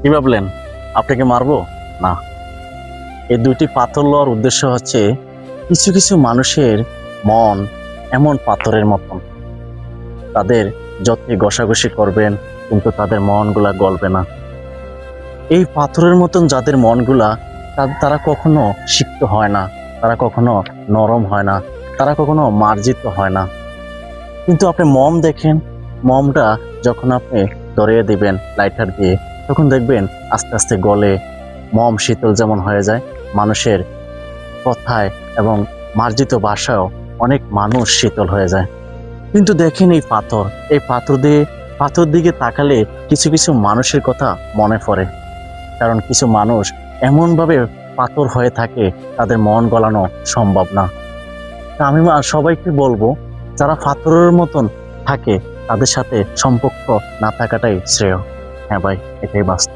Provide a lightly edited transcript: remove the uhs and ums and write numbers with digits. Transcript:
কি ভাবলেন আপনাকে মারবো? না, এই দুইটি পাথর লওয়ার উদ্দেশ্য হচ্ছে কিছু কিছু মানুষের মন এমন পাথরের মতন, তাদের যতই ঘষাঘষি করবেন কিন্তু তাদের মনগুলা গলবে না। এই পাথরের মতন যাদের মনগুলা, তারা কখনো সিক্ত হয় না, তারা কখনো নরম হয় না, তারা কখনো মার্জিত হয় না। কিন্তু আপনি মম দেখেন, মমটা যখন আপনি ধরিয়ে দিবেন লাইটার দিয়ে, তখন দেখবেন আস্তে আস্তে গলে, মম শীতল যেমন হয়ে যায়। মানুষের কথায় এবং মার্জিত ভাষায়ও অনেক মানুষ শীতল হয়ে যায়। কিন্তু দেখেন এই পাথর, এই পাথর দিকে তাকালে কিছু কিছু মানুষের কথা মনে পড়ে। কারণ কিছু মানুষ এমনভাবে পাথর হয়ে থাকে, তাদের মন গলানো সম্ভব না। তা আমি সবাইকে বলবো, যারা পাথরের মতন থাকে তাদের সাথে সম্পর্ক না থাকাটাই শ্রেয়। হ্যাঁ ভাই, এটাই বাস্তব।